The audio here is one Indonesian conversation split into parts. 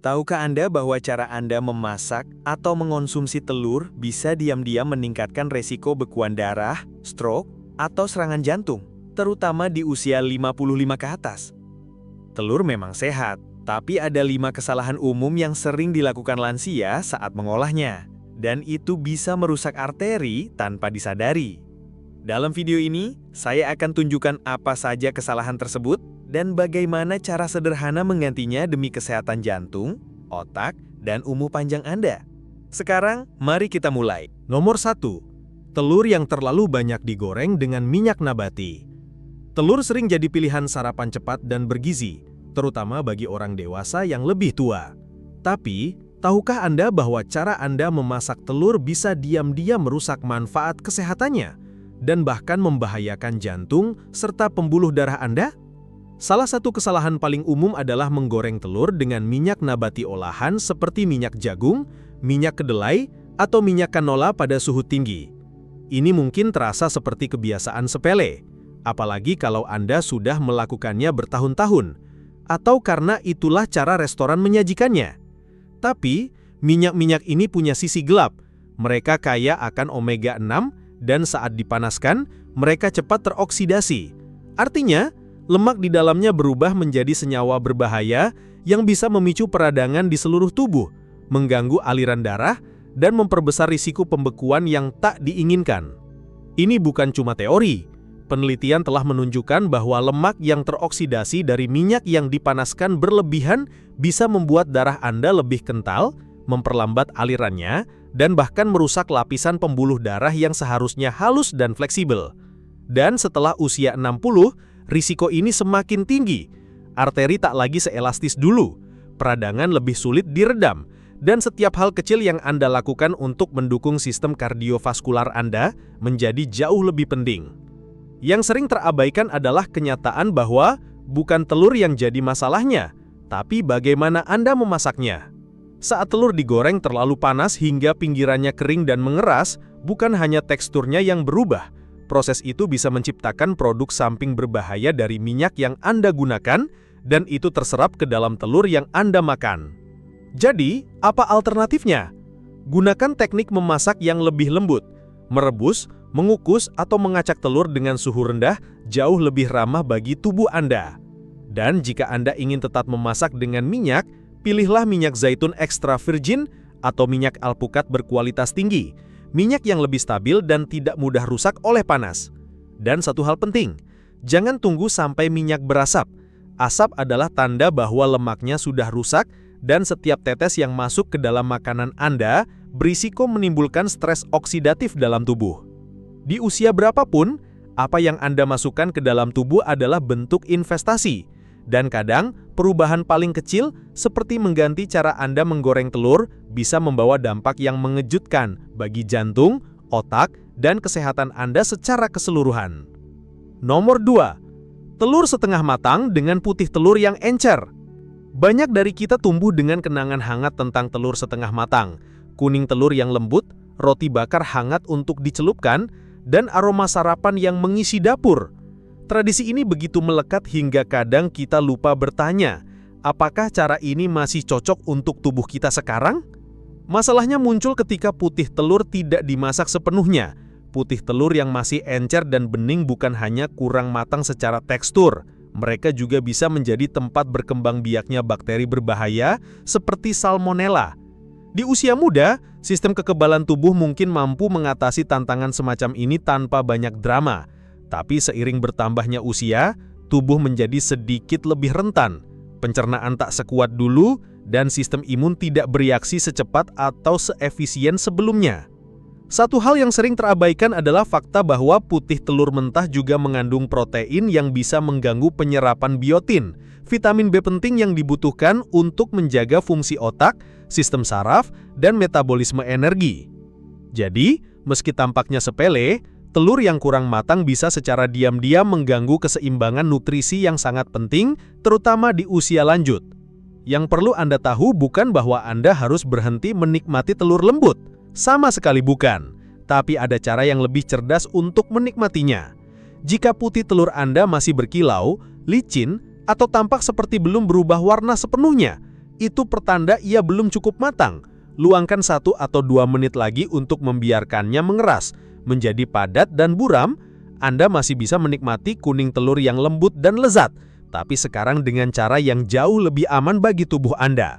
Tahukah Anda bahwa cara Anda memasak atau mengonsumsi telur bisa diam-diam meningkatkan resiko bekuan darah, stroke, atau serangan jantung, terutama di usia 55 ke atas? Telur memang sehat, tapi ada 5 kesalahan umum yang sering dilakukan lansia saat mengolahnya, dan itu bisa merusak arteri tanpa disadari. Dalam video ini, saya akan tunjukkan apa saja kesalahan tersebut dan bagaimana cara sederhana menggantinya demi kesehatan jantung, otak, dan umur panjang Anda. Sekarang, mari kita mulai. Nomor 1. Telur yang terlalu banyak digoreng dengan minyak nabati. Telur sering jadi pilihan sarapan cepat dan bergizi, terutama bagi orang dewasa yang lebih tua. Tapi, tahukah Anda bahwa cara Anda memasak telur bisa diam-diam merusak manfaat kesehatannya dan bahkan membahayakan jantung serta pembuluh darah Anda? Salah satu kesalahan paling umum adalah menggoreng telur dengan minyak nabati olahan seperti minyak jagung, minyak kedelai, atau minyak canola pada suhu tinggi. Ini mungkin terasa seperti kebiasaan sepele, apalagi kalau Anda sudah melakukannya bertahun-tahun, atau karena itulah cara restoran menyajikannya. Tapi, minyak-minyak ini punya sisi gelap. Mereka kaya akan omega 6 dan saat dipanaskan, mereka cepat teroksidasi. Artinya, lemak di dalamnya berubah menjadi senyawa berbahaya yang bisa memicu peradangan di seluruh tubuh, mengganggu aliran darah, dan memperbesar risiko pembekuan yang tak diinginkan. Ini bukan cuma teori. Penelitian telah menunjukkan bahwa lemak yang teroksidasi dari minyak yang dipanaskan berlebihan bisa membuat darah Anda lebih kental, memperlambat alirannya, dan bahkan merusak lapisan pembuluh darah yang seharusnya halus dan fleksibel. Dan setelah usia 60, risiko ini semakin tinggi. Arteri tak lagi seelastis dulu, peradangan lebih sulit diredam, dan setiap hal kecil yang Anda lakukan untuk mendukung sistem kardiovaskular Anda menjadi jauh lebih penting. Yang sering terabaikan adalah kenyataan bahwa bukan telur yang jadi masalahnya, tapi bagaimana Anda memasaknya. Saat telur digoreng terlalu panas hingga pinggirannya kering dan mengeras, bukan hanya teksturnya yang berubah, proses itu bisa menciptakan produk samping berbahaya dari minyak yang Anda gunakan, dan itu terserap ke dalam telur yang Anda makan. Jadi, apa alternatifnya? Gunakan teknik memasak yang lebih lembut. Merebus, mengukus, atau mengacak telur dengan suhu rendah jauh lebih ramah bagi tubuh Anda. Dan jika Anda ingin tetap memasak dengan minyak, pilihlah minyak zaitun extra virgin atau minyak alpukat berkualitas tinggi. Minyak yang lebih stabil dan tidak mudah rusak oleh panas. Dan satu hal penting, jangan tunggu sampai minyak berasap. Asap adalah tanda bahwa lemaknya sudah rusak dan setiap tetes yang masuk ke dalam makanan Anda berisiko menimbulkan stres oksidatif dalam tubuh. Di usia berapapun, apa yang Anda masukkan ke dalam tubuh adalah bentuk investasi. Dan kadang, perubahan paling kecil seperti mengganti cara Anda menggoreng telur bisa membawa dampak yang mengejutkan bagi jantung, otak, dan kesehatan Anda secara keseluruhan. Nomor 2. Telur setengah matang dengan putih telur yang encer. Banyak dari kita tumbuh dengan kenangan hangat tentang telur setengah matang, kuning telur yang lembut, roti bakar hangat untuk dicelupkan, dan aroma sarapan yang mengisi dapur. Tradisi ini begitu melekat hingga kadang kita lupa bertanya, apakah cara ini masih cocok untuk tubuh kita sekarang? Masalahnya muncul ketika putih telur tidak dimasak sepenuhnya. Putih telur yang masih encer dan bening bukan hanya kurang matang secara tekstur, mereka juga bisa menjadi tempat berkembang biaknya bakteri berbahaya seperti Salmonella. Di usia muda, sistem kekebalan tubuh mungkin mampu mengatasi tantangan semacam ini tanpa banyak drama. Tapi seiring bertambahnya usia, tubuh menjadi sedikit lebih rentan. Pencernaan tak sekuat dulu, dan sistem imun tidak bereaksi secepat atau seefisien sebelumnya. Satu hal yang sering terabaikan adalah fakta bahwa putih telur mentah juga mengandung protein yang bisa mengganggu penyerapan biotin, vitamin B penting yang dibutuhkan untuk menjaga fungsi otak, sistem saraf, dan metabolisme energi. Jadi, meski tampaknya sepele, telur yang kurang matang bisa secara diam-diam mengganggu keseimbangan nutrisi yang sangat penting, terutama di usia lanjut. Yang perlu Anda tahu bukan bahwa Anda harus berhenti menikmati telur lembut. Sama sekali bukan. Tapi ada cara yang lebih cerdas untuk menikmatinya. Jika putih telur Anda masih berkilau, licin, atau tampak seperti belum berubah warna sepenuhnya, itu pertanda ia belum cukup matang. Luangkan 1 atau 2 menit lagi untuk membiarkannya mengeras, menjadi padat dan buram. Anda masih bisa menikmati kuning telur yang lembut dan lezat, tapi sekarang dengan cara yang jauh lebih aman bagi tubuh Anda.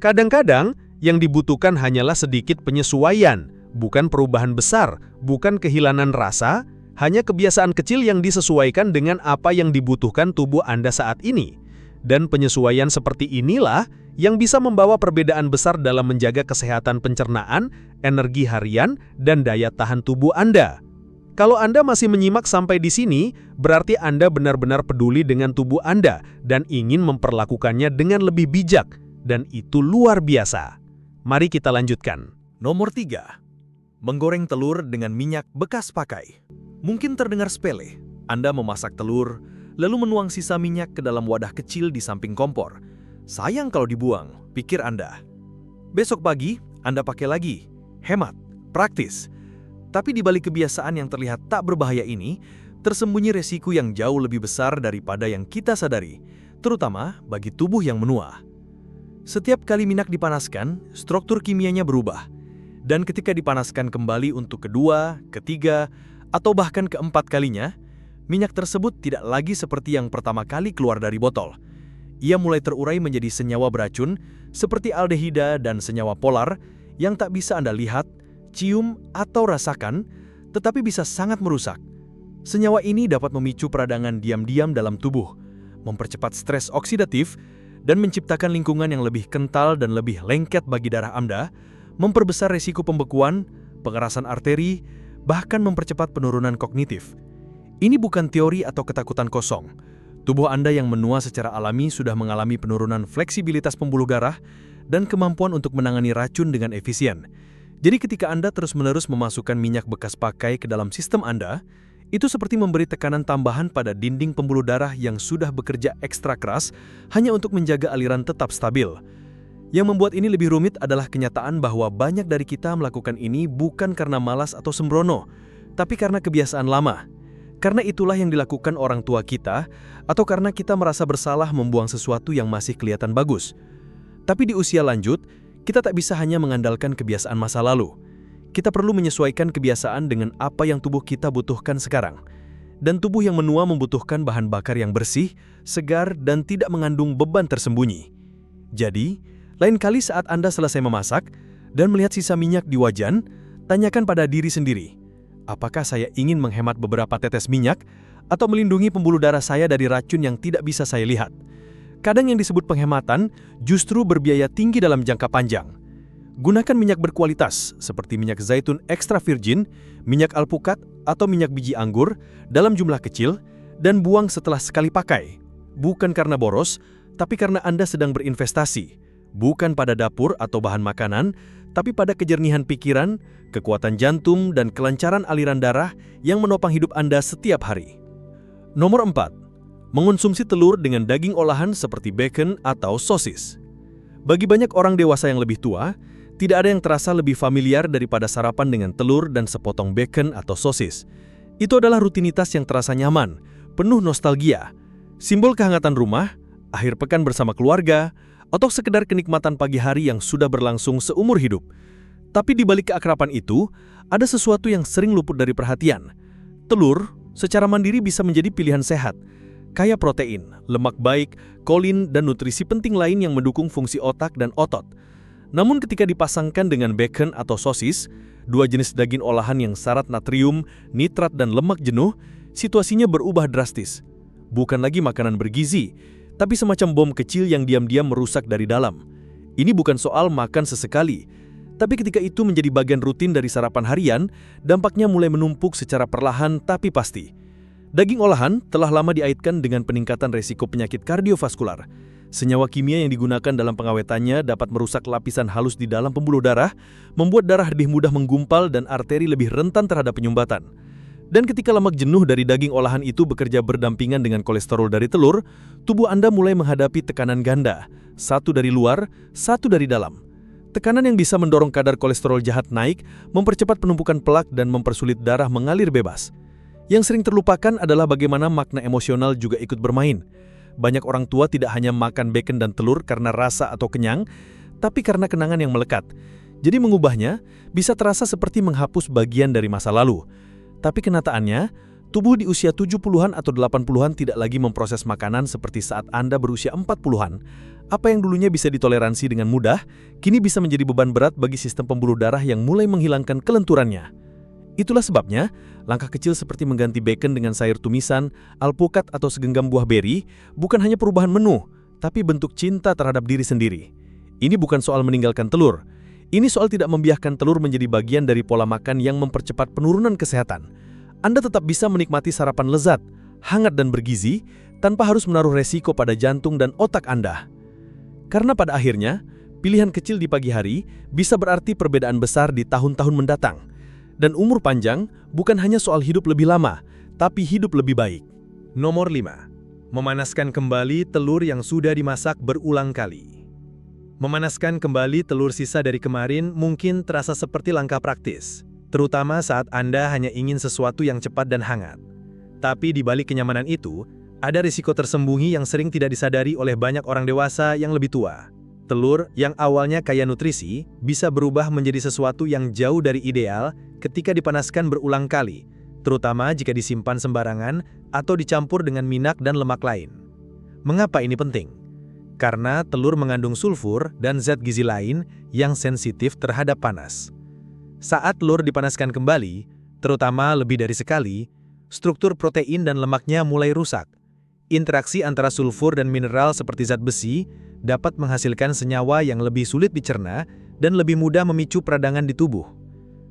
Kadang-kadang, yang dibutuhkan hanyalah sedikit penyesuaian, bukan perubahan besar, bukan kehilangan rasa, hanya kebiasaan kecil yang disesuaikan dengan apa yang dibutuhkan tubuh Anda saat ini. Dan penyesuaian seperti inilah yang bisa membawa perbedaan besar dalam menjaga kesehatan pencernaan, energi harian, dan daya tahan tubuh Anda. Kalau Anda masih menyimak sampai di sini, berarti Anda benar-benar peduli dengan tubuh Anda dan ingin memperlakukannya dengan lebih bijak, dan itu luar biasa. Mari kita lanjutkan. Nomor 3. Menggoreng telur dengan minyak bekas pakai. Mungkin terdengar sepele. Anda memasak telur, lalu menuang sisa minyak ke dalam wadah kecil di samping kompor. Sayang kalau dibuang, pikir Anda. Besok pagi, Anda pakai lagi. Hemat, praktis. Tapi di balik kebiasaan yang terlihat tak berbahaya ini, tersembunyi resiko yang jauh lebih besar daripada yang kita sadari, terutama bagi tubuh yang menua. Setiap kali minyak dipanaskan, struktur kimianya berubah. Dan ketika dipanaskan kembali untuk kedua, ketiga, atau bahkan keempat kalinya, minyak tersebut tidak lagi seperti yang pertama kali keluar dari botol. Ia mulai terurai menjadi senyawa beracun seperti aldehida dan senyawa polar yang tak bisa Anda lihat, cium, atau rasakan, tetapi bisa sangat merusak. Senyawa ini dapat memicu peradangan diam-diam dalam tubuh, mempercepat stres oksidatif, dan menciptakan lingkungan yang lebih kental dan lebih lengket bagi darah Anda, memperbesar risiko pembekuan, pengerasan arteri, bahkan mempercepat penurunan kognitif. Ini bukan teori atau ketakutan kosong. Tubuh Anda yang menua secara alami sudah mengalami penurunan fleksibilitas pembuluh darah dan kemampuan untuk menangani racun dengan efisien. Jadi ketika Anda terus-menerus memasukkan minyak bekas pakai ke dalam sistem Anda, itu seperti memberi tekanan tambahan pada dinding pembuluh darah yang sudah bekerja ekstra keras hanya untuk menjaga aliran tetap stabil. Yang membuat ini lebih rumit adalah kenyataan bahwa banyak dari kita melakukan ini bukan karena malas atau sembrono, tapi karena kebiasaan lama. Karena itulah yang dilakukan orang tua kita, atau karena kita merasa bersalah membuang sesuatu yang masih kelihatan bagus. Tapi di usia lanjut, kita tak bisa hanya mengandalkan kebiasaan masa lalu. Kita perlu menyesuaikan kebiasaan dengan apa yang tubuh kita butuhkan sekarang. Dan tubuh yang menua membutuhkan bahan bakar yang bersih, segar, dan tidak mengandung beban tersembunyi. Jadi, lain kali saat Anda selesai memasak dan melihat sisa minyak di wajan, tanyakan pada diri sendiri, apakah saya ingin menghemat beberapa tetes minyak atau melindungi pembuluh darah saya dari racun yang tidak bisa saya lihat? Kadang yang disebut penghematan justru berbiaya tinggi dalam jangka panjang. Gunakan minyak berkualitas seperti minyak zaitun extra virgin, minyak alpukat, atau minyak biji anggur dalam jumlah kecil dan buang setelah sekali pakai. Bukan karena boros, tapi karena Anda sedang berinvestasi. Bukan pada dapur atau bahan makanan, tapi pada kejernihan pikiran, kekuatan jantung, dan kelancaran aliran darah yang menopang hidup Anda setiap hari. Nomor 4. Mengonsumsi telur dengan daging olahan seperti bacon atau sosis. Bagi banyak orang dewasa yang lebih tua, tidak ada yang terasa lebih familiar daripada sarapan dengan telur dan sepotong bacon atau sosis. Itu adalah rutinitas yang terasa nyaman, penuh nostalgia, simbol kehangatan rumah, akhir pekan bersama keluarga, atau sekedar kenikmatan pagi hari yang sudah berlangsung seumur hidup. Tapi di balik keakraban itu, ada sesuatu yang sering luput dari perhatian. Telur secara mandiri bisa menjadi pilihan sehat, kaya protein, lemak baik, kolin, dan nutrisi penting lain yang mendukung fungsi otak dan otot. Namun ketika dipasangkan dengan bacon atau sosis, dua jenis daging olahan yang syarat natrium, nitrat, dan lemak jenuh, situasinya berubah drastis. Bukan lagi makanan bergizi, tapi semacam bom kecil yang diam-diam merusak dari dalam. Ini bukan soal makan sesekali, tapi ketika itu menjadi bagian rutin dari sarapan harian, dampaknya mulai menumpuk secara perlahan tapi pasti. Daging olahan telah lama dikaitkan dengan peningkatan resiko penyakit kardiovaskular. Senyawa kimia yang digunakan dalam pengawetannya dapat merusak lapisan halus di dalam pembuluh darah, membuat darah lebih mudah menggumpal dan arteri lebih rentan terhadap penyumbatan. Dan ketika lemak jenuh dari daging olahan itu bekerja berdampingan dengan kolesterol dari telur, tubuh Anda mulai menghadapi tekanan ganda, satu dari luar, satu dari dalam. Tekanan yang bisa mendorong kadar kolesterol jahat naik, mempercepat penumpukan plak dan mempersulit darah mengalir bebas. Yang sering terlupakan adalah bagaimana makna emosional juga ikut bermain. banyak orang tua tidak hanya makan bacon dan telur karena rasa atau kenyang, tapi karena kenangan yang melekat. Jadi mengubahnya bisa terasa seperti menghapus bagian dari masa lalu. Tapi kenyataannya, tubuh di usia 70-an atau 80-an tidak lagi memproses makanan seperti saat Anda berusia 40-an. Apa yang dulunya bisa ditoleransi dengan mudah, kini bisa menjadi beban berat bagi sistem pembuluh darah yang mulai menghilangkan kelenturannya. Itulah sebabnya, langkah kecil seperti mengganti bacon dengan sayur tumisan, alpukat atau segenggam buah beri bukan hanya perubahan menu, tapi bentuk cinta terhadap diri sendiri. Ini bukan soal meninggalkan telur. Ini soal tidak membiarkan telur menjadi bagian dari pola makan yang mempercepat penurunan kesehatan. Anda tetap bisa menikmati sarapan lezat, hangat dan bergizi, tanpa harus menaruh resiko pada jantung dan otak Anda. Karena pada akhirnya, pilihan kecil di pagi hari bisa berarti perbedaan besar di tahun-tahun mendatang. Dan umur panjang bukan hanya soal hidup lebih lama, tapi hidup lebih baik. Nomor 5. Memanaskan kembali telur yang sudah dimasak berulang kali. Memanaskan kembali telur sisa dari kemarin mungkin terasa seperti langkah praktis, terutama saat Anda hanya ingin sesuatu yang cepat dan hangat. Tapi di balik kenyamanan itu, ada risiko tersembunyi yang sering tidak disadari oleh banyak orang dewasa yang lebih tua. Telur yang awalnya kaya nutrisi bisa berubah menjadi sesuatu yang jauh dari ideal ketika dipanaskan berulang kali, terutama jika disimpan sembarangan atau dicampur dengan minyak dan lemak lain. Mengapa ini penting? Karena telur mengandung sulfur dan zat gizi lain yang sensitif terhadap panas. Saat telur dipanaskan kembali, terutama lebih dari sekali, struktur protein dan lemaknya mulai rusak. Interaksi antara sulfur dan mineral seperti zat besi dapat menghasilkan senyawa yang lebih sulit dicerna dan lebih mudah memicu peradangan di tubuh.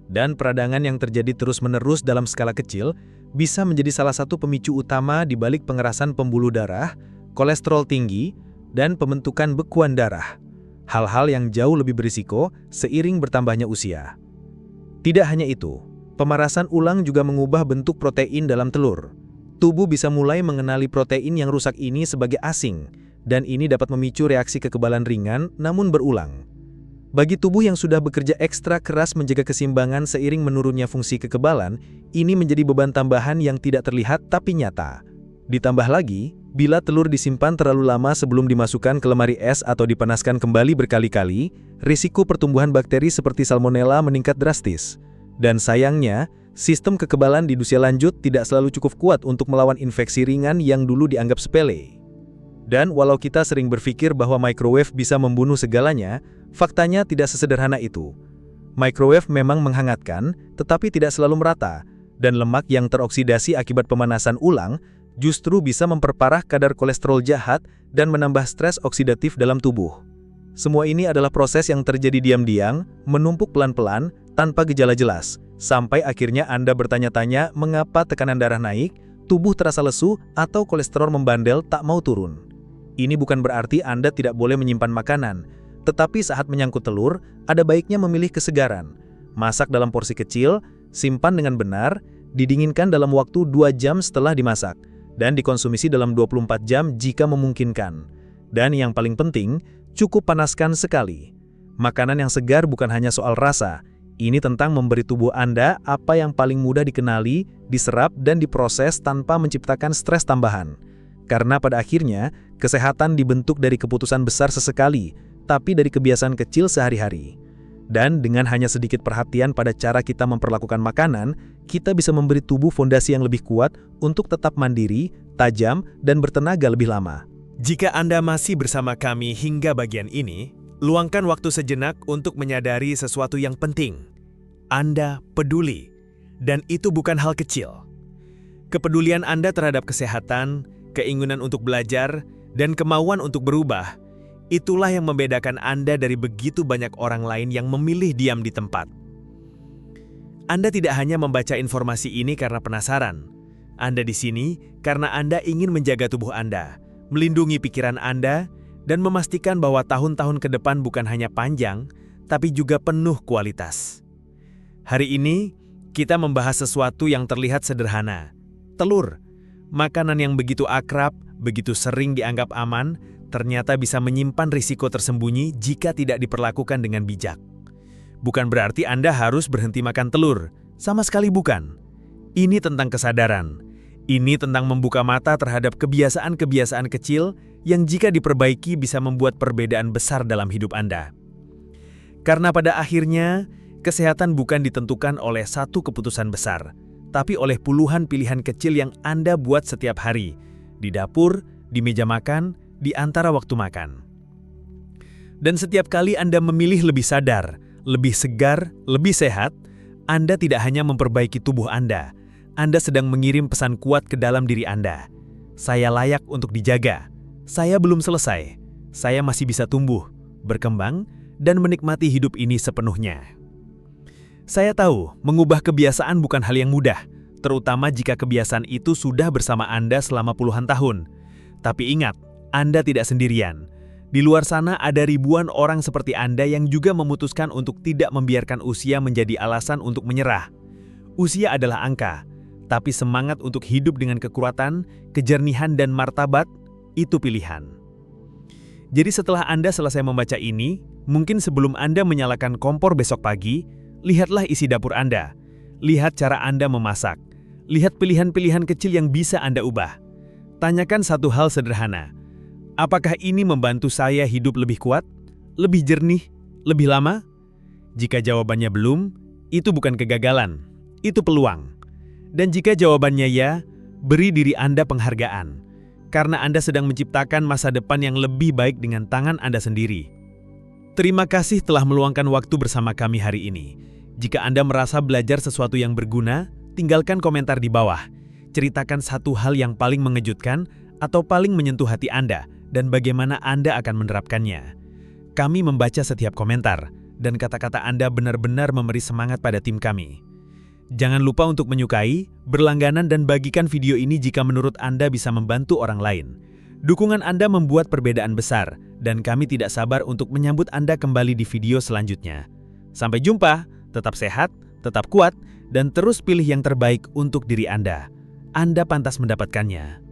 Dan peradangan yang terjadi terus-menerus dalam skala kecil bisa menjadi salah satu pemicu utama di balik pengerasan pembuluh darah, kolesterol tinggi, dan pembentukan bekuan darah. Hal-hal yang jauh lebih berisiko seiring bertambahnya usia. Tidak hanya itu, pemerasan ulang juga mengubah bentuk protein dalam telur. Tubuh bisa mulai mengenali protein yang rusak ini sebagai asing, dan ini dapat memicu reaksi kekebalan ringan namun berulang. Bagi tubuh yang sudah bekerja ekstra keras menjaga keseimbangan seiring menurunnya fungsi kekebalan, ini menjadi beban tambahan yang tidak terlihat tapi nyata. Ditambah lagi, bila telur disimpan terlalu lama sebelum dimasukkan ke lemari es atau dipanaskan kembali berkali-kali, risiko pertumbuhan bakteri seperti salmonella meningkat drastis. Dan sayangnya, sistem kekebalan di usia lanjut tidak selalu cukup kuat untuk melawan infeksi ringan yang dulu dianggap sepele. Dan walau kita sering berpikir bahwa microwave bisa membunuh segalanya, faktanya tidak sesederhana itu. Microwave memang menghangatkan, tetapi tidak selalu merata, dan lemak yang teroksidasi akibat pemanasan ulang justru bisa memperparah kadar kolesterol jahat dan menambah stres oksidatif dalam tubuh. Semua ini adalah proses yang terjadi diam-diam, menumpuk pelan-pelan, tanpa gejala jelas, sampai akhirnya Anda bertanya-tanya mengapa tekanan darah naik, tubuh terasa lesu, atau kolesterol membandel tak mau turun. Ini bukan berarti Anda tidak boleh menyimpan makanan, tetapi saat menyangkut telur, ada baiknya memilih kesegaran. Masak dalam porsi kecil, simpan dengan benar, didinginkan dalam waktu 2 jam setelah dimasak, dan dikonsumsi dalam 24 jam jika memungkinkan. Dan yang paling penting, cukup panaskan sekali. Makanan yang segar bukan hanya soal rasa, ini tentang memberi tubuh Anda apa yang paling mudah dikenali, diserap, dan diproses tanpa menciptakan stres tambahan. Karena pada akhirnya, kesehatan dibentuk dari keputusan besar sesekali, tapi dari kebiasaan kecil sehari-hari. Dan dengan hanya sedikit perhatian pada cara kita memperlakukan makanan, kita bisa memberi tubuh fondasi yang lebih kuat untuk tetap mandiri, tajam, dan bertenaga lebih lama. Jika Anda masih bersama kami hingga bagian ini, luangkan waktu sejenak untuk menyadari sesuatu yang penting. Anda peduli, dan itu bukan hal kecil. Kepedulian Anda terhadap kesehatan, keinginan untuk belajar, dan kemauan untuk berubah, itulah yang membedakan Anda dari begitu banyak orang lain yang memilih diam di tempat. Anda tidak hanya membaca informasi ini karena penasaran. Anda di sini karena Anda ingin menjaga tubuh Anda, melindungi pikiran Anda, dan memastikan bahwa tahun-tahun ke depan bukan hanya panjang, tapi juga penuh kualitas. Hari ini, kita membahas sesuatu yang terlihat sederhana. Telur, makanan yang begitu akrab, begitu sering dianggap aman, ternyata bisa menyimpan risiko tersembunyi jika tidak diperlakukan dengan bijak. Bukan berarti Anda harus berhenti makan telur, sama sekali bukan. Ini tentang kesadaran. Ini tentang membuka mata terhadap kebiasaan-kebiasaan kecil yang jika diperbaiki bisa membuat perbedaan besar dalam hidup Anda. Karena pada akhirnya, kesehatan bukan ditentukan oleh satu keputusan besar, tapi oleh puluhan pilihan kecil yang Anda buat setiap hari, di dapur, di meja makan, di antara waktu makan. Dan setiap kali Anda memilih lebih sadar, lebih segar, lebih sehat, Anda tidak hanya memperbaiki tubuh Anda sedang mengirim pesan kuat ke dalam diri Anda. Saya layak untuk dijaga. Saya belum selesai. Saya masih bisa tumbuh, berkembang, dan menikmati hidup ini sepenuhnya. Saya tahu, mengubah kebiasaan bukan hal yang mudah, terutama jika kebiasaan itu sudah bersama Anda selama puluhan tahun. Tapi ingat, Anda tidak sendirian. Di luar sana ada ribuan orang seperti Anda yang juga memutuskan untuk tidak membiarkan usia menjadi alasan untuk menyerah. Usia adalah angka, tapi semangat untuk hidup dengan kekuatan, kejernihan, dan martabat, itu pilihan. Jadi setelah Anda selesai membaca ini, mungkin sebelum Anda menyalakan kompor besok pagi, lihatlah isi dapur Anda. Lihat cara Anda memasak. Lihat pilihan-pilihan kecil yang bisa Anda ubah. Tanyakan satu hal sederhana. Apakah ini membantu saya hidup lebih kuat, lebih jernih, lebih lama? Jika jawabannya belum, itu bukan kegagalan, itu peluang. Dan jika jawabannya ya, beri diri Anda penghargaan. Karena Anda sedang menciptakan masa depan yang lebih baik dengan tangan Anda sendiri. Terima kasih telah meluangkan waktu bersama kami hari ini. Jika Anda merasa belajar sesuatu yang berguna, tinggalkan komentar di bawah. Ceritakan satu hal yang paling mengejutkan atau paling menyentuh hati Anda dan bagaimana Anda akan menerapkannya. Kami membaca setiap komentar, dan kata-kata Anda benar-benar memberi semangat pada tim kami. Jangan lupa untuk menyukai, berlangganan, dan bagikan video ini jika menurut Anda bisa membantu orang lain. Dukungan Anda membuat perbedaan besar, dan kami tidak sabar untuk menyambut Anda kembali di video selanjutnya. Sampai jumpa, tetap sehat, tetap kuat, dan terus pilih yang terbaik untuk diri Anda. Anda pantas mendapatkannya.